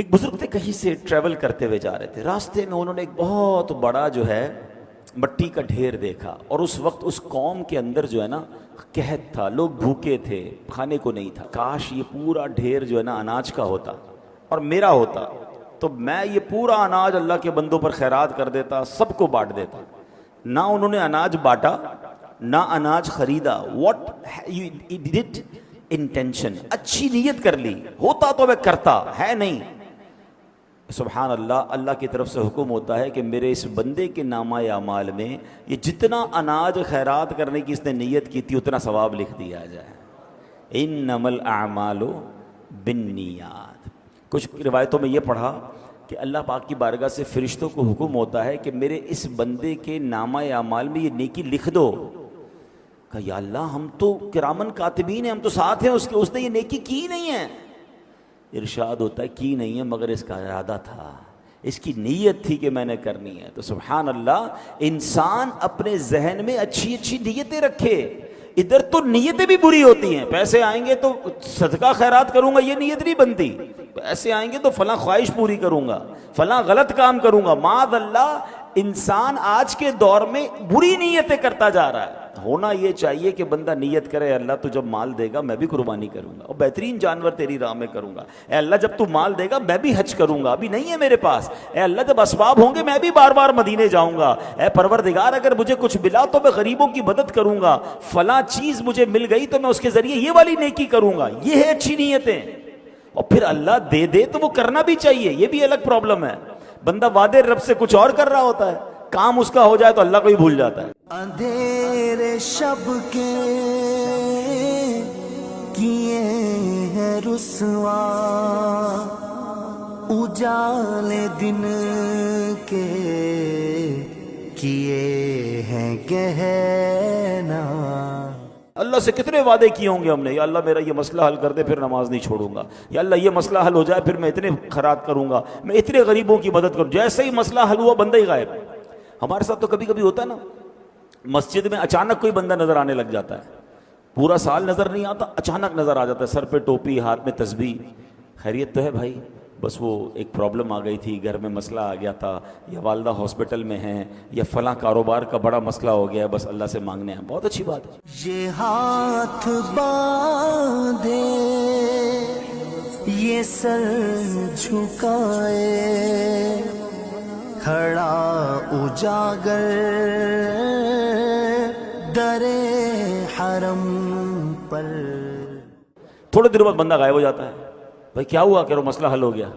ایک بزرگ تھے، کہیں سے ٹریول کرتے ہوئے جا رہے تھے، راستے میں انہوں نے ایک بہت بڑا جو ہے مٹی کا ڈھیر دیکھا، اور اس وقت اس قوم کے اندر جو ہے نا قحط تھا، لوگ بھوکے تھے، کھانے کو نہیں تھا۔ کاش یہ پورا ڈھیر جو ہے نا اناج کا ہوتا اور میرا ہوتا، تو میں یہ پورا اناج اللہ کے بندوں پر خیرات کر دیتا، سب کو بانٹ دیتا۔ نہ انہوں نے اناج بانٹا، نہ اناج خریدا۔ واٹ یو ڈڈ انٹینشن، اچھی نیت کر لی، ہوتا تو میں کرتا، ہے نہیں۔ سبحان اللہ، اللہ کی طرف سے حکم ہوتا ہے کہ میرے اس بندے کے نامہ اعمال میں یہ جتنا اناج خیرات کرنے کی اس نے نیت کی تھی اتنا ثواب لکھ دیا جائے۔ انما الاعمال بالنیات۔ کچھ روایتوں میں یہ پڑھا کہ اللہ پاک کی بارگاہ سے فرشتوں کو حکم ہوتا ہے کہ میرے اس بندے کے نامہ اعمال میں یہ نیکی لکھ دو۔ کہا یا اللہ، ہم تو کرامن کاتبین ہیں، ہم تو ساتھ ہیں اس کے، اس نے یہ نیکی کی نہیں ہے۔ ارشاد ہوتا ہے کی نہیں ہے، مگر اس کا ارادہ تھا، اس کی نیت تھی کہ میں نے کرنی ہے۔ تو سبحان اللہ، انسان اپنے ذہن میں اچھی اچھی نیتیں رکھے۔ ادھر تو نیتیں بھی بری ہوتی ہیں، پیسے آئیں گے تو صدقہ خیرات کروں گا، یہ نیت نہیں بنتی۔ پیسے آئیں گے تو فلاں خواہش پوری کروں گا، فلاں غلط کام کروں گا۔ معاذ اللہ، انسان آج کے دور میں بری نیتیں کرتا جا رہا ہے۔ ہونا یہ چاہیے کہ بندہ نیت کرے، اللہ تو جب مال دے گا میں بھی قربانی کروں گا اور بہترین جانور تیری راہ میں کروں گا۔ اے اللہ جب تو مال دے گا میں بھی حج کروں گا، ابھی نہیں ہے میرے پاس۔ اے اللہ جب اسباب ہوں گے میں بھی بار بار مدینے جاؤں گا۔ اے پروردگار اگر مجھے کچھ ملا تو میں غریبوں کی مدد کروں گا، فلاں چیز مجھے مل گئی تو میں اس کے ذریعے یہ والی نیکی کروں گا۔ یہ ہے اچھی نیتیں۔ اور پھر اللہ دے دے تو وہ کرنا بھی چاہیے، یہ بھی الگ پرابلم ہے۔ بندہ وعدے رب سے کچھ اور کر رہا ہوتا ہے، کام اس کا ہو جائے تو اللہ کو ہی بھول جاتا ہے۔ اندھیرے شب کے کیے ہیں رسوا، اجالے دن کے کیے ہیں گہنا۔ اللہ سے کتنے وعدے کیے ہوں گے ہم نے، یا اللہ میرا یہ مسئلہ حل کر دے پھر نماز نہیں چھوڑوں گا، یا اللہ یہ مسئلہ حل ہو جائے پھر میں اتنے خیرات کروں گا، میں اتنے غریبوں کی مدد کروں۔ جیسے ہی مسئلہ حل ہوا بندہ ہی غائب۔ ہمارے ساتھ تو کبھی کبھی ہوتا ہے نا، مسجد میں اچانک کوئی بندہ نظر آنے لگ جاتا ہے، پورا سال نظر نہیں آتا، اچانک نظر آ جاتا ہے، سر پہ ٹوپی، ہاتھ میں تسبیح۔ خیریت تو ہے بھائی؟ بس وہ ایک پرابلم آ گئی تھی، گھر میں مسئلہ آ گیا تھا، یا والدہ ہاسپٹل میں ہیں، یا فلاں کاروبار کا بڑا مسئلہ ہو گیا ہے، بس اللہ سے مانگنے ہیں۔ بہت اچھی بات ہے۔ یہ ہاتھ باندھے یہ سر جھکائے، کھڑا اجاگر در حرم پر۔ تھوڑے دیر بعد بندہ غائب ہو جاتا ہے۔ بھائی کیا ہوا؟ کہ وہ مسئلہ حل ہو گیا۔